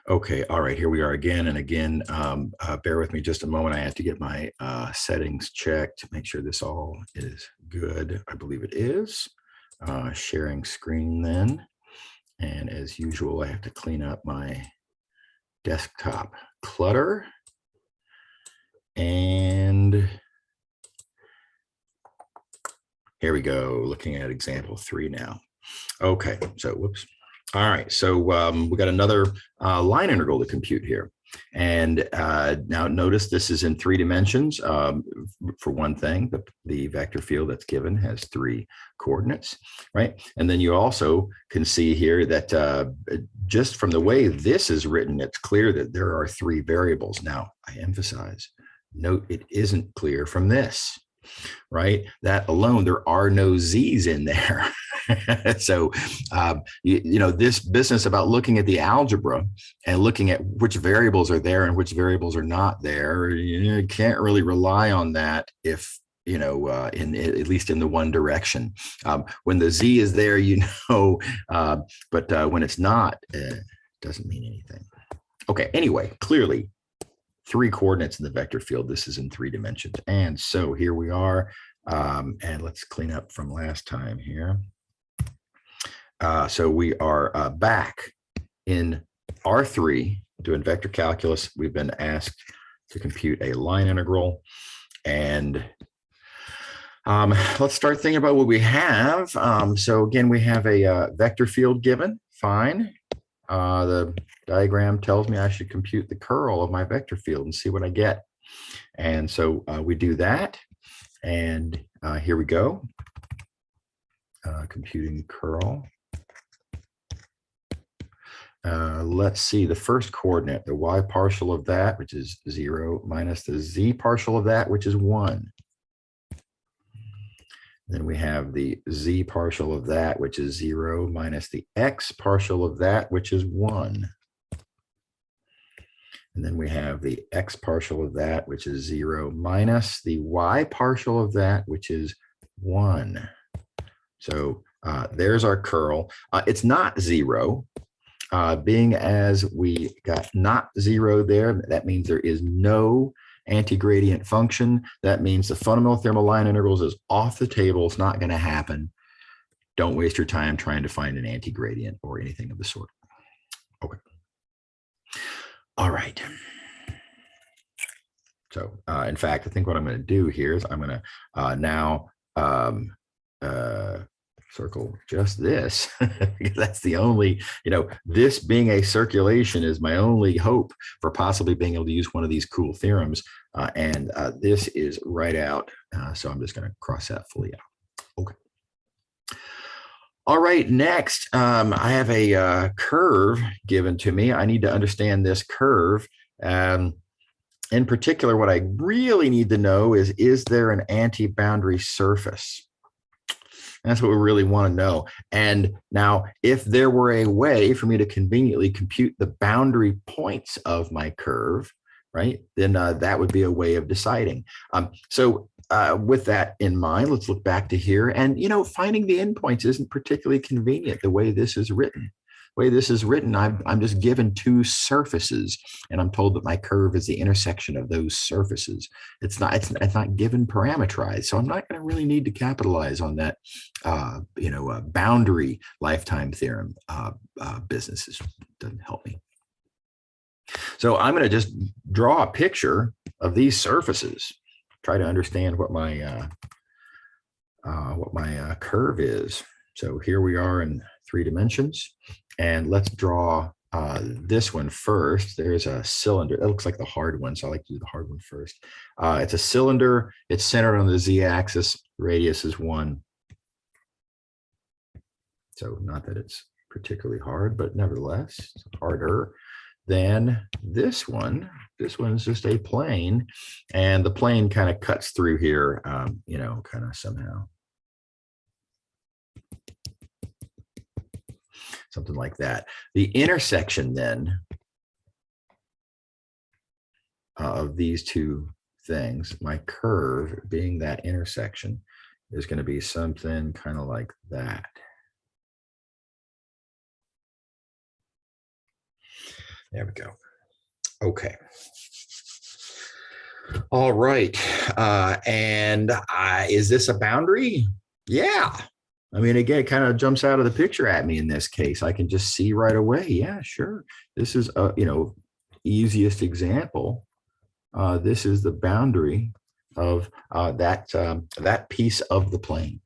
Okay, all right, here we are again and again. Bear with me just a moment. I have to get my settings checked to make sure this all is good. I believe it is. Sharing screen then. And as usual, I have to clean up my desktop clutter. And here we go, looking at example 3 now. Okay, so whoops. All right, so we got another line integral to compute here. And now notice this is in 3 dimensions. For one thing, the vector field that's given has 3 coordinates, right? And then you also can see here that just from the way this is written, it's clear that there are 3 variables. Now, I emphasize, note it isn't clear from this, right? That alone, there are no z's in there. So, you know, this business about looking at the algebra and looking at which variables are there and which variables are not there, you can't really rely on that if, you know, in at least in the one direction. When the z is there, you know, but when it's not, it doesn't mean anything. Okay, anyway, clearly 3 coordinates in the vector field. This is in 3 dimensions. And so here we are. And let's clean up from last time here. So we are back in R3 doing vector calculus. We've been asked to compute a line integral. And let's start thinking about what we have. So again, we have a vector field given. Fine. The diagram tells me I should compute the curl of my vector field and see what I get. And so we do that. And here we go. Computing the curl. Let's see the first coordinate, the y partial of that, which is 0, minus the z partial of that, which is 1. Then we have the z partial of that, which is 0, minus the x partial of that, which is 1. And then we have the x partial of that, which is 0, minus the y partial of that, which is 1. So there's our curl. It's not 0. Being as we got not 0 there, that means there is no anti-gradient function. That means the fundamental thermal line integrals is off the table. It's not going to happen. Don't waste your time trying to find an anti-gradient or anything of the sort. Okay. All right. So in fact, I think what I'm going to do here is I'm going to now circle just this, because that's the only, you know, this being a circulation is my only hope for possibly being able to use one of these cool theorems. And this is right out. So I'm just going to cross that fully out. Okay. All right, next, I have a curve given to me. I need to understand this curve. In particular, what I really need to know is there an anti-boundary surface? That's what we really want to know. And now, if there were a way for me to conveniently compute the boundary points of my curve, right, then that would be a way of deciding. So with that in mind, let's look back to here. And, you know, finding the endpoints isn't particularly convenient the way this is written. The way this is written, I'm just given 2 surfaces, and I'm told that my curve is the intersection of those surfaces. It's not given parameterized, so I'm not going to really need to capitalize on that, you know, boundary lifetime theorem business. It doesn't help me. So I'm going to just draw a picture of these surfaces, try to understand what my curve is. So here we are in 3 dimensions, and let's draw this one first. There's a cylinder. That looks like the hard one, so I like to do the hard one first. It's a cylinder. It's centered on the z-axis. Radius is 1. So not that it's particularly hard, but nevertheless, it's harder than this one. This one's just a plane, and the plane kind of cuts through here, you know, kind of somehow. Something like that. The intersection then of these 2 things, my curve being that intersection, is going to be something kind of like that. There we go. Okay. All right. Is this a boundary? Yeah. I mean, again, it kind of jumps out of the picture at me in this case. I can just see right away. Yeah, sure. This is easiest example. This is the boundary of that piece of the plane.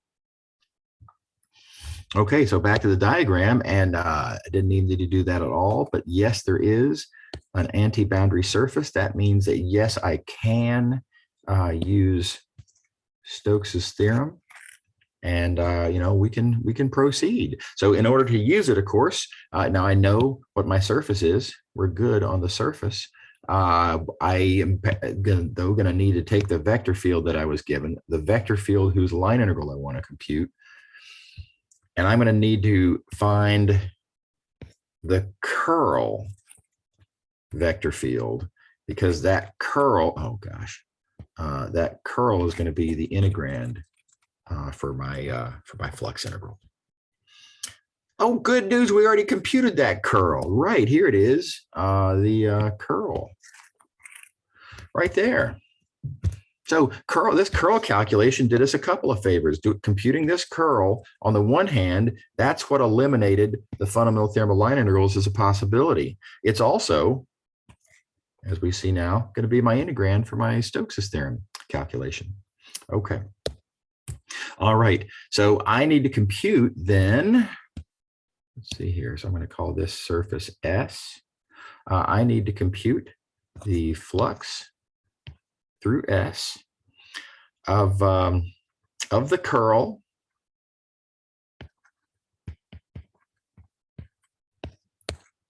Okay, so back to the diagram, and I didn't need to do that at all, but yes, there is an anti-boundary surface. That means that yes, I can use Stokes's theorem, and we can proceed. So in order to use it, of course, now I know what my surface is. We're good on the surface. I am going to need to take the vector field that I was given, the vector field whose line integral I want to compute. And I'm going to need to find the curl vector field, because that curl, that curl is going to be the integrand for my flux integral. Oh, good news. We already computed that curl. Right, here it is, the curl right there. So this curl calculation did us a couple of favors. Computing this curl, on the one hand, that's what eliminated the fundamental theorem of line integrals as a possibility. It's also, as we see now, going to be my integrand for my Stokes' theorem calculation. Okay. All right. So I need to compute then, let's see here. So I'm going to call this surface S. I need to compute the flux through S of the curl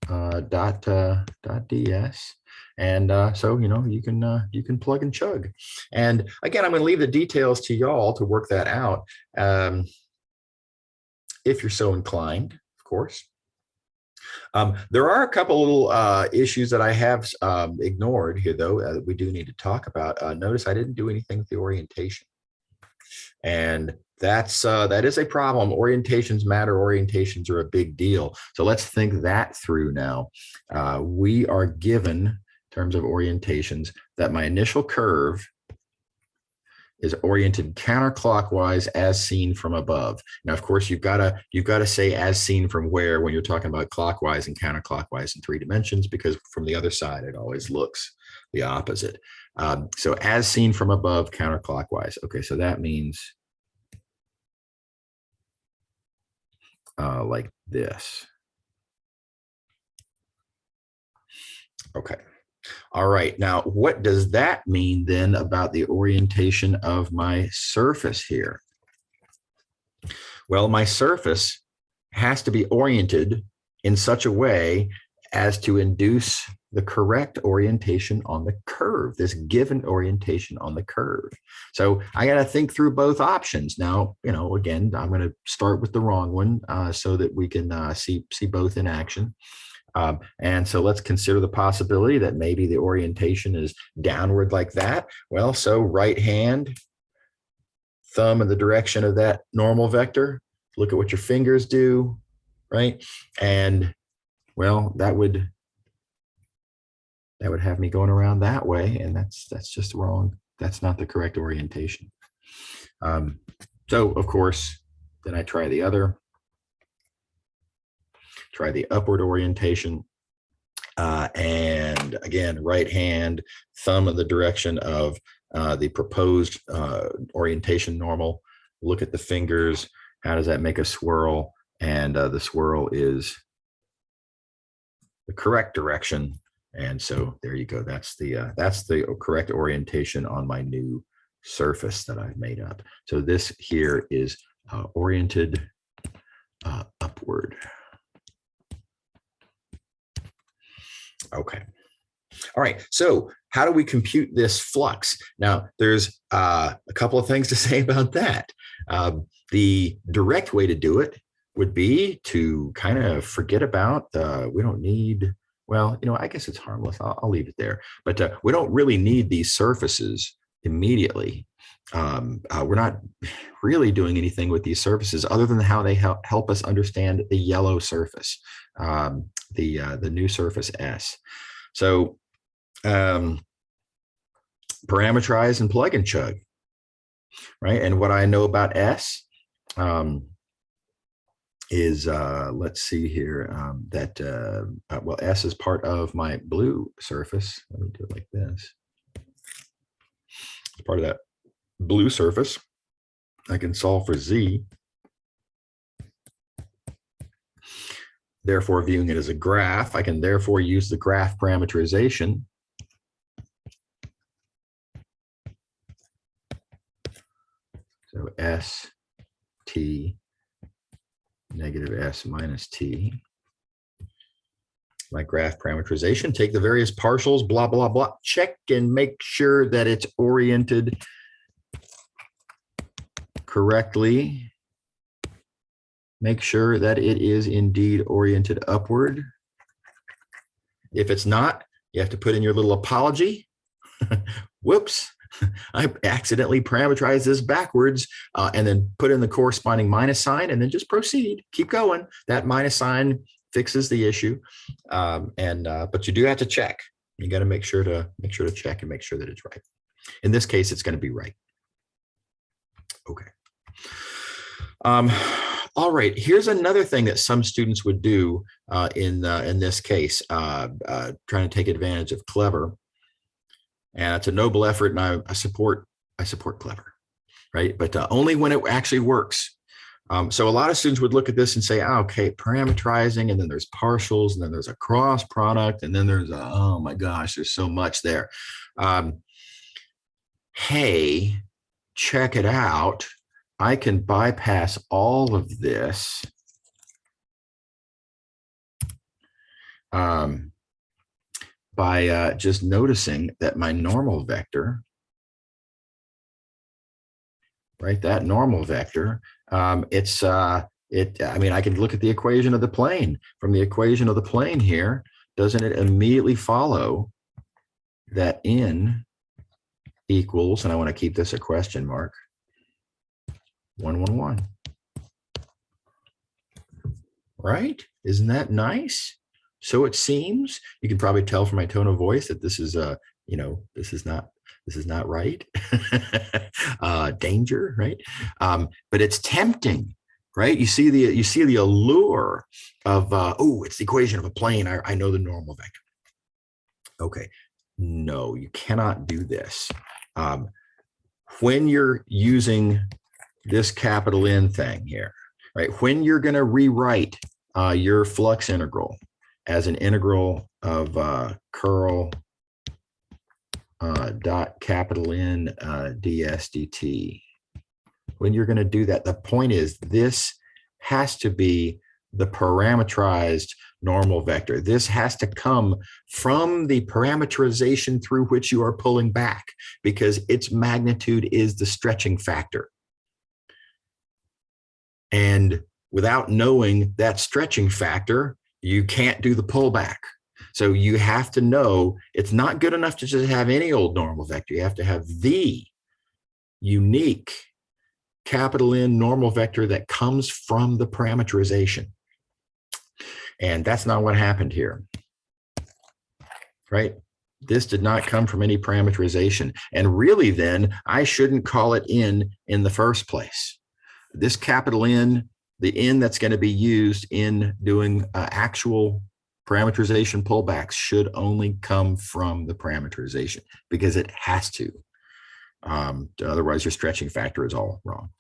dot ds, and so you can plug and chug. And again, I'm going to leave the details to y'all to work that out, if you're so inclined, of course. There are a couple little issues that I have ignored here, though, that we do need to talk about. Notice I didn't do anything with the orientation. And that is a problem. Orientations matter. Orientations are a big deal. So let's think that through now. We are given, in terms of orientations, that my initial curve is oriented counterclockwise as seen from above. Now, of course, you've got to say as seen from where when you're talking about clockwise and counterclockwise in 3 dimensions, because from the other side it always looks the opposite. So as seen from above, counterclockwise. Okay, so that means like this. Okay. All right, now what does that mean then about the orientation of my surface here? Well, my surface has to be oriented in such a way as to induce the correct orientation on the curve, this given orientation on the curve. So I got to think through both options. Now, again, I'm going to start with the wrong one so that we can see both in action. And so let's consider the possibility that maybe the orientation is downward like that. Well, so right hand, thumb in the direction of that normal vector. Look at what your fingers do, right? And well, that would have me going around that way, and that's just wrong. That's not the correct orientation. So of course, then I try the upward orientation, and again, right hand, thumb in the direction of the proposed orientation normal. Look at the fingers. How does that make a swirl? And the swirl is the correct direction. And so there you go. That's the correct orientation on my new surface that I've made up. So this here is oriented upward. Okay. All right. So how do we compute this flux? Now, there's a couple of things to say about that. The direct way to do it would be to kind of forget about we don't need, well, I guess it's harmless. I'll leave it there. But we don't really need these surfaces immediately. We're not really doing anything with these surfaces other than how they help us understand the yellow surface. the new surface S. So parameterize and plug and chug, right? And what I know about S is, let's see here, well, S is part of my blue surface. Let me do it like this. It's part of that blue surface. I can solve for Z. Therefore, viewing it as a graph, I can therefore use the graph parameterization. So S, T, negative S minus T. My graph parameterization, take the various partials, blah, blah, blah, check and make sure that it's oriented correctly. Make sure that it is indeed oriented upward. If it's not, you have to put in your little apology. Whoops, I accidentally parameterized this backwards, and then put in the corresponding minus sign, and then just proceed. Keep going. That minus sign fixes the issue, but you do have to check. You got to make sure to check and make sure that it's right. In this case, it's going to be right. Okay. All right, here's another thing that some students would do in this case, trying to take advantage of clever. And it's a noble effort, and I support clever, right? But only when it actually works. So a lot of students would look at this and say, oh, okay, parameterizing, and then there's partials, and then there's a cross product, and then there's oh my gosh, there's so much there. Hey, check it out. I can bypass all of this by just noticing that my normal vector, right, that normal vector, I mean, I can look at the equation of the plane. From the equation of the plane here, doesn't it immediately follow that n equals, and I want to keep this a question mark, 1, 1, 1. Right? Isn't that nice? So it seems. You can probably tell from my tone of voice that this is this is not right. Danger, right? But it's tempting, right? You see the allure of oh, it's the equation of a plane. I know the normal vector. Okay. No, you cannot do this. When you're using this capital N thing here, right? When you're going to rewrite your flux integral as an integral of curl dot capital N ds dt, when you're going to do that, the point is this has to be the parameterized normal vector. This has to come from the parameterization through which you are pulling back, because its magnitude is the stretching factor. And without knowing that stretching factor, you can't do the pullback. So you have to know it's not good enough to just have any old normal vector. You have to have the unique capital N normal vector that comes from the parameterization. And that's not what happened here, right? This did not come from any parameterization. And really then, I shouldn't call it in the first place. This capital N, the N that's going to be used in doing actual parameterization pullbacks, should only come from the parameterization, because it has to. Otherwise, your stretching factor is all wrong.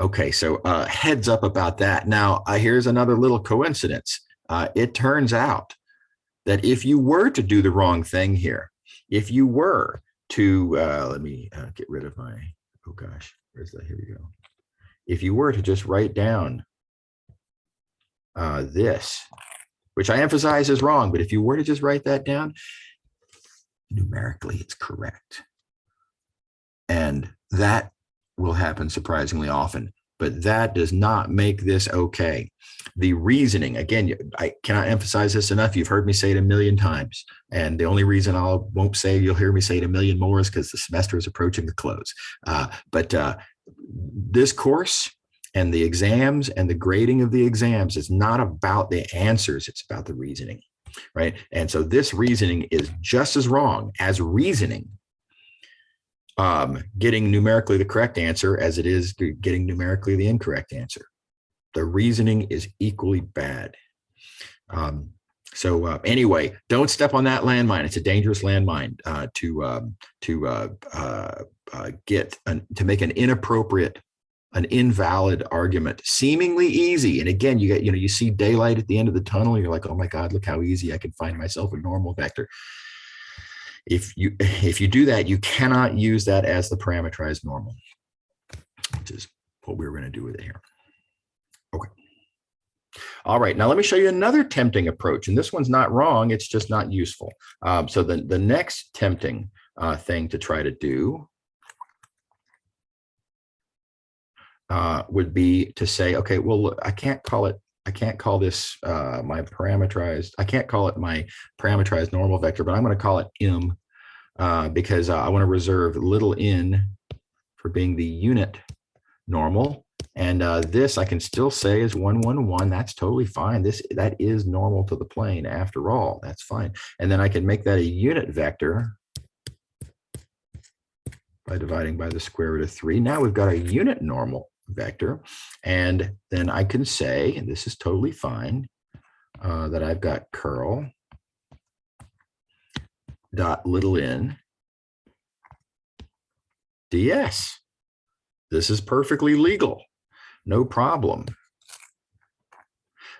Okay, so heads up about that. Now, here's another little coincidence. It turns out that if you were to do the wrong thing here, if you were to, let me get rid of my, oh gosh, where's that? Here we go. If you were to just write down this, which I emphasize is wrong, but if you were to just write that down, numerically it's correct. And that will happen surprisingly often, but that does not make this okay. The reasoning, again, I cannot emphasize this enough. You've heard me say it a million times. And the only reason I won't say you'll hear me say it a million more is because the semester is approaching the close. But this course And the exams and the grading of the exams is not about the answers, it's about the reasoning, right? And so this reasoning is just as wrong as reasoning, getting numerically the correct answer as it is getting numerically the incorrect answer. The reasoning is equally bad. Anyway, don't step on that landmine. It's a dangerous landmine to make an inappropriate, an invalid argument, seemingly easy. And again, you see daylight at the end of the tunnel. And you're like, oh my God, look how easy I can find myself a normal vector. If you do that, you cannot use that as the parameterized normal, which is what we're going to do with it here. Okay. All right, now let me show you another tempting approach, and this one's not wrong, it's just not useful. So the next tempting thing to try to do would be to say, okay, well, look, I can't call this my parameterized normal vector, but I'm going to call it m because I want to reserve little n for being the unit normal. And this I can still say is 1, 1, 1. That's totally fine. That is normal to the plane after all. That's fine. And then I can make that a unit vector by dividing by the square root of 3. Now we've got a unit normal vector. And then I can say, and this is totally fine, that I've got curl dot little n ds. This is perfectly legal. No problem.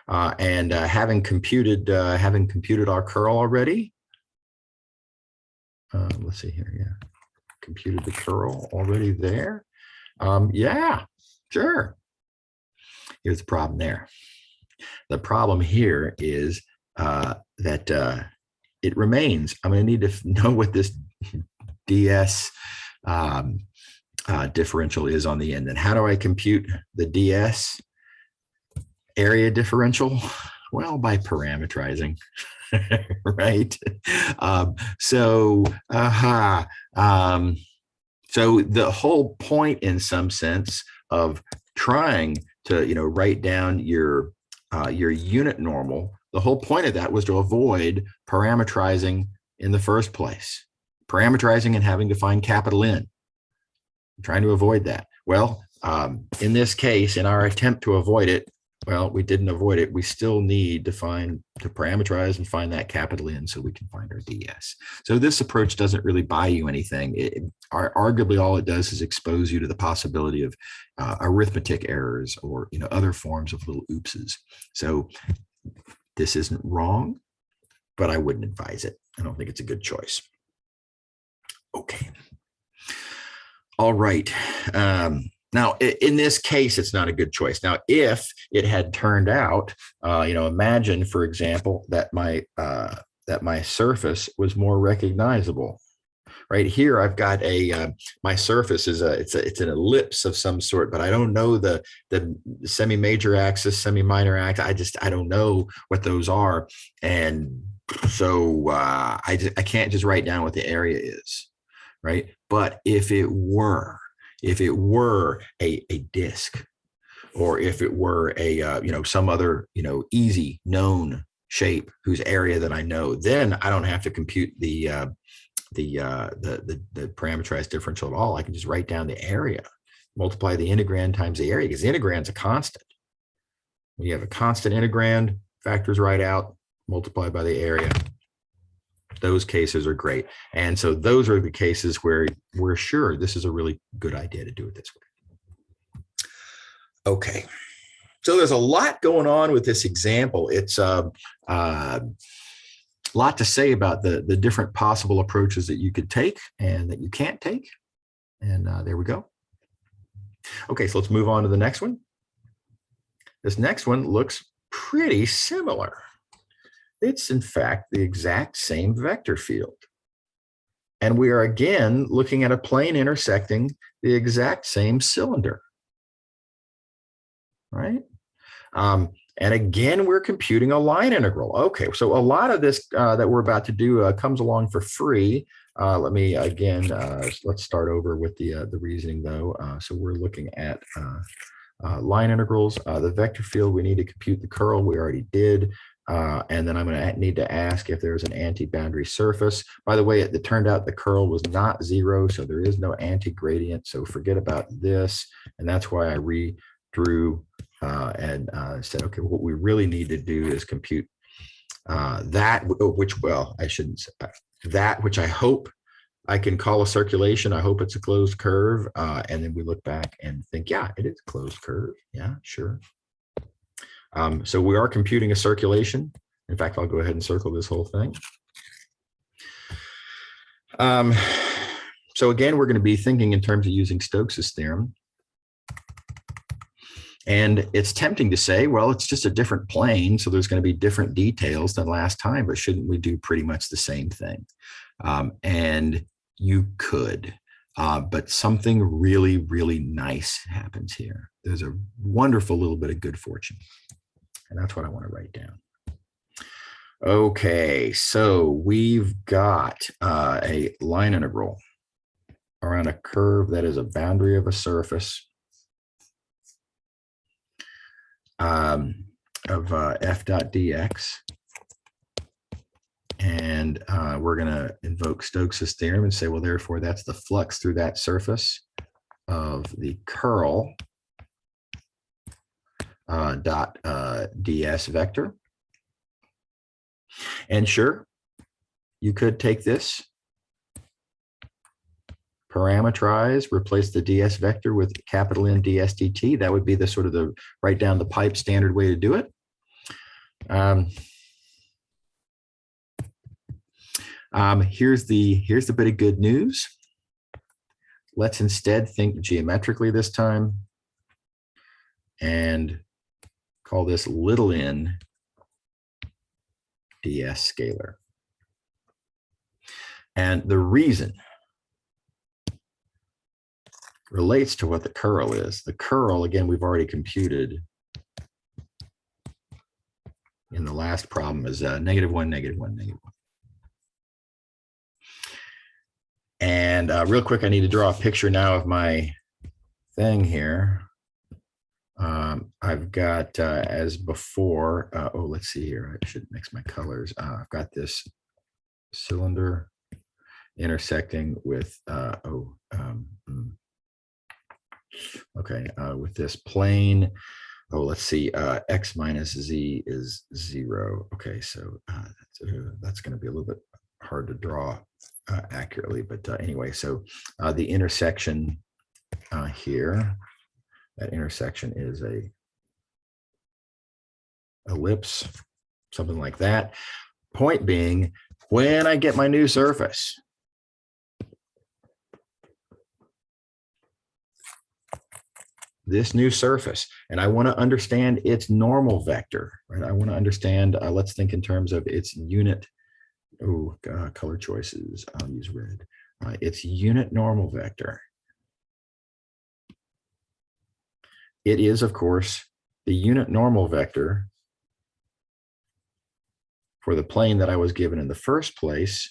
And having computed our curl already, let's see here. Yeah, computed the curl already there. Yeah, sure. Here's the problem there. The problem here is that it remains. I'm going to need to know what this ds differential is on the end. And how do I compute the ds area differential? Well, by parameterizing, right? So the whole point, in some sense, of trying to write down your unit normal, the whole point of that was to avoid parameterizing in the first place, parameterizing and having to find capital N. I'm trying to avoid that. Well, in this case, in our attempt to avoid it, well, we didn't avoid it. We still need to parameterize and find that capital N so we can find our ds. So this approach doesn't really buy you anything. Arguably, all it does is expose you to the possibility of arithmetic errors or other forms of little oopses. So this isn't wrong, but I wouldn't advise it. I don't think it's a good choice. Okay. All right. Now, in this case, it's not a good choice. Now, if it had turned out, imagine, for example, that my surface was more recognizable. Right here, I've got my surface is it's an ellipse of some sort, but I don't know the semi-major axis, semi-minor axis. I don't know what those are, and so I can't just write down what the area is, right? But if it were a disk, or if it were a some other easy known shape whose area that I know, then I don't have to compute the parameterized differential at all. I can just write down the area, multiply the integrand times the area, because the integrand's a constant. When you have a constant integrand, factors right out, multiply by the area. Those cases are great. And so those are the cases where we're sure this is a really good idea to do it this way. Okay. So there's a lot going on with this example. It's a lot to say about the different possible approaches that you could take and that you can't take. And there we go. Okay, so let's move on to the next one. This next one looks pretty similar. It's, in fact, the exact same vector field. And we are, again, looking at a plane intersecting the exact same cylinder, right? And again, we're computing a line integral. Okay, so a lot of this that we're about to do comes along for free. Let me, again, let's start over with the reasoning, though. So we're looking at line integrals. The vector field, we need to compute the curl. We already did. And then I'm going to need to ask if there's an anti-boundary surface. By the way, it turned out the curl was not 0, so there is no anti-gradient. So forget about this. And that's why I redrew and said, okay, what we really need to do is compute that, which, well, I shouldn't say that, which I hope I can call a circulation. I hope it's a closed curve. And then we look back and think, yeah, it is a closed curve. Yeah, sure. So we are computing a circulation. In fact, I'll go ahead and circle this whole thing. So again, we're going to be thinking in terms of using Stokes' theorem. And it's tempting to say, well, it's just a different plane, so there's going to be different details than last time, but shouldn't we do pretty much the same thing? And you could, but something really, really nice happens here. There's a wonderful little bit of good fortune. And that's what I want to write down. Okay, so we've got a line integral around a curve that is a boundary of a surface of f dot dx. And we're going to invoke Stokes' theorem and say, well, therefore, that's the flux through that surface of the curl dot ds vector. And sure, you could take this, parameterize, replace the ds vector with capital N ds dt. That would be the sort of the right down the pipe standard way to do it. Here's the bit of good news. Let's instead think geometrically this time and call this little n ds scalar. And the reason relates to what the curl is. The curl, again, we've already computed in the last problem, is -1, -1, -1. And real quick, I need to draw a picture now of my thing here. I've got, as before, oh, let's see here. I should mix my colors. I've got this cylinder intersecting with, with this plane. Oh, let's see, x minus z is 0. Okay, so that's going to be a little bit hard to draw accurately, but anyway, so the intersection here, that intersection is a ellipse, something like that. Point being, when I get my new surface, this new surface, and I want to understand its normal vector, right? I want to understand, let's think in terms of its unit, color choices, I'll use red. Its unit normal vector. It is, of course, the unit normal vector for the plane that I was given in the first place,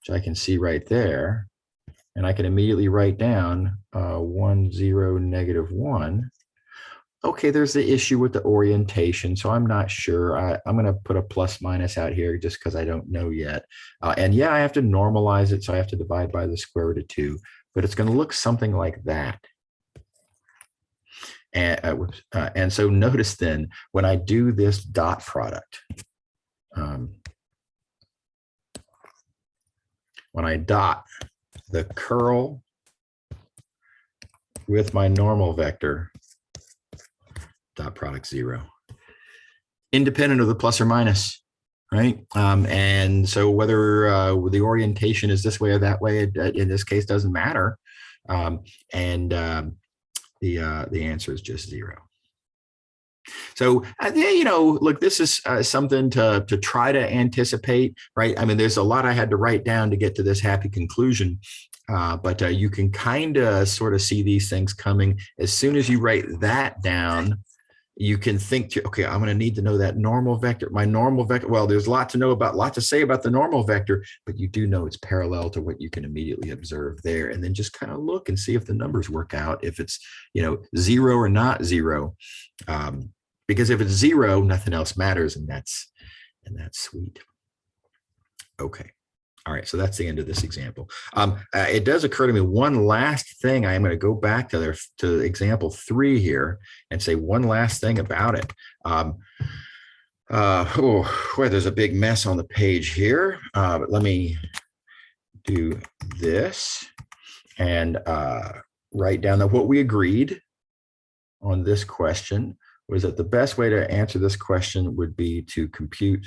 which I can see right there. And I can immediately write down 1, 0, -1. Okay, there's the issue with the orientation, so I'm not sure. I'm going to put a plus minus out here just because I don't know yet. And yeah, I have to normalize it, so I have to divide by the square root of 2. But it's going to look something like that. And so notice then, when I do this dot product, when I dot the curl with my normal vector, dot product 0, independent of the plus or minus, right? And so whether the orientation is this way or that way, in this case, doesn't matter. The answer is just 0. So, look, this is something to try to anticipate, right? I mean, there's a lot I had to write down to get to this happy conclusion, but you can kind of sort of see these things coming. As soon as you write that down, you can think, okay, I'm going to need to know that normal vector, my normal vector. Well, there's a lot to say about the normal vector, but you do know it's parallel to what you can immediately observe there. And then just kind of look and see if the numbers work out, if it's, 0 or not 0. Because if it's 0, nothing else matters. And that's sweet. Okay. All right, so that's the end of this example. It does occur to me one last thing. I am going to go back to example 3 here and say one last thing about it. There's a big mess on the page here. But let me do this and write down that what we agreed on this question was that the best way to answer this question would be to compute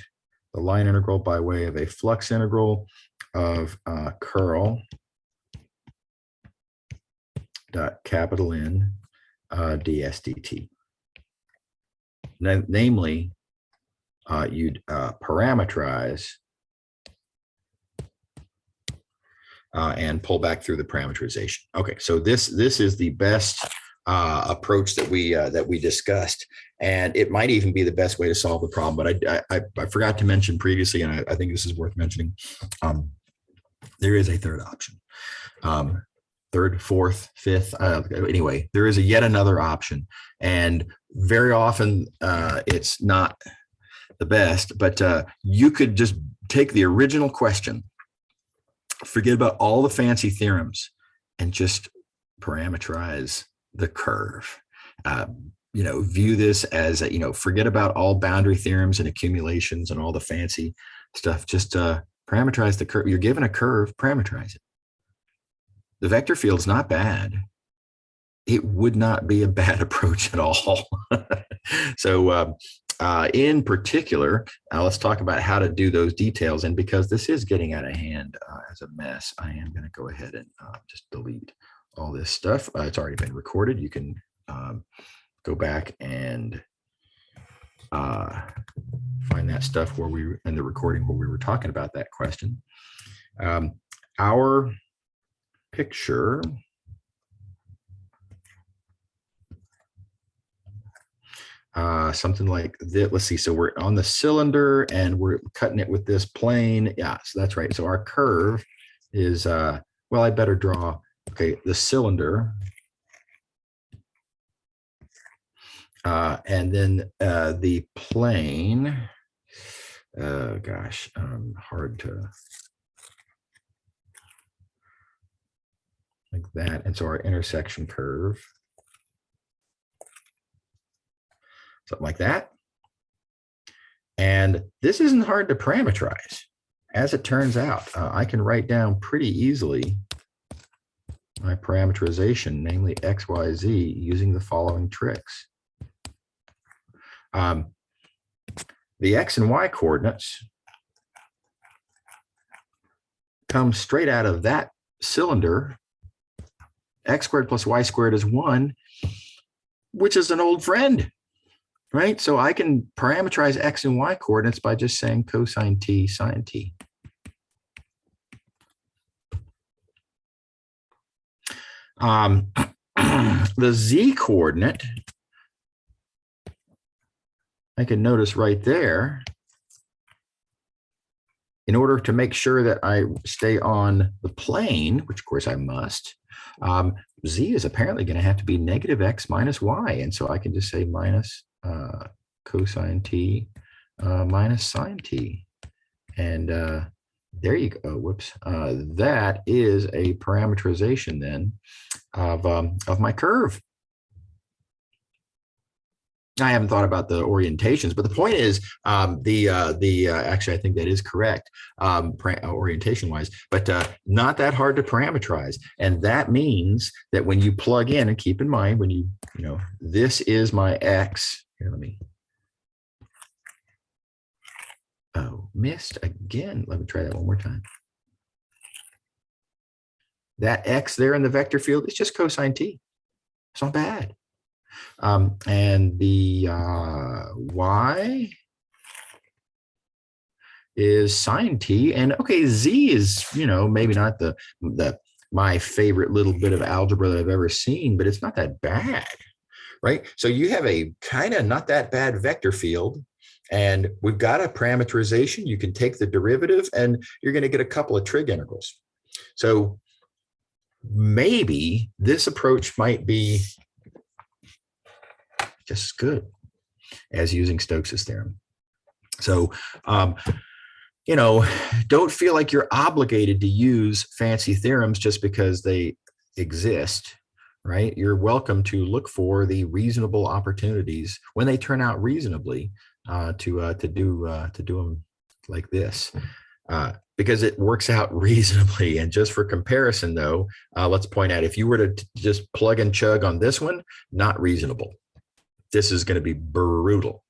the line integral by way of a flux integral of curl dot capital N ds dt. Namely, you'd parameterize and pull back through the parameterization. Okay, so this is the best approach that we discussed, and it might even be the best way to solve the problem. But I forgot to mention previously, and I think this is worth mentioning. There is a third option, third, fourth, fifth. Anyway, there is yet another option, and very often it's not the best. But you could just take the original question, forget about all the fancy theorems, and just parameterize the curve. View this as forget about all boundary theorems and accumulations and all the fancy stuff. Just parameterize the curve. You're given a curve, parameterize it. The vector field's not bad. It would not be a bad approach at all. So in particular, let's talk about how to do those details. And because this is getting out of hand as a mess, I am going to go ahead and just delete all this stuff. It's already been recorded. You can go back and find that stuff where we in the recording where we were talking about that question. Our picture something like this. Let's see. So we're on the cylinder and we're cutting it with this plane. Yeah, so that's right. So our curve is well, I better draw. Okay, the cylinder. And then the plane, hard to, like that. And so our intersection curve, something like that. And this isn't hard to parameterize. As it turns out, I can write down pretty easily my parameterization, namely X, Y, Z, using the following tricks. The X and Y coordinates come straight out of that cylinder. X squared plus Y squared is 1, which is an old friend, right? So I can parameterize X and Y coordinates by just saying cosine T, sine T. The Z coordinate, I can notice right there, in order to make sure that I stay on the plane, which of course I must, Z is apparently going to have to be negative X minus Y. And so I can just say minus cosine T minus sine T. And there you go. Whoops. That is a parameterization then of my curve. I haven't thought about the orientations, but the point is actually, I think that is correct orientation wise, but not that hard to parameterize. And that means that when you plug in, and keep in mind when you this is my X. Here, let me. Oh, missed again. Let me try that one more time. That X there in the vector field is just cosine T. It's not bad. And the Y is sine T, and okay, Z is, maybe not my favorite little bit of algebra that I've ever seen, but it's not that bad, right? So you have a kind of not that bad vector field, and we've got a parameterization. You can take the derivative and you're going to get a couple of trig integrals. So maybe this approach might be just as good as using Stokes' theorem. So, don't feel like you're obligated to use fancy theorems just because they exist, right? You're welcome to look for the reasonable opportunities when they turn out reasonably to do them like this. Because it works out reasonably. And just for comparison, though, let's point out if you were to just plug and chug on this one, not reasonable. This is going to be brutal,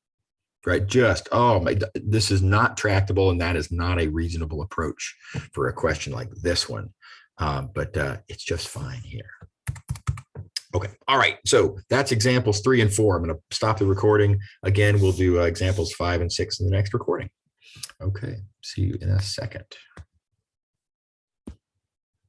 right? This is not tractable, and that is not a reasonable approach for a question like this one. But it's just fine here. Okay. All right. So that's examples 3 and 4. I'm going to stop the recording. Again, we'll do examples 5 and 6 in the next recording. Okay. See you in a second.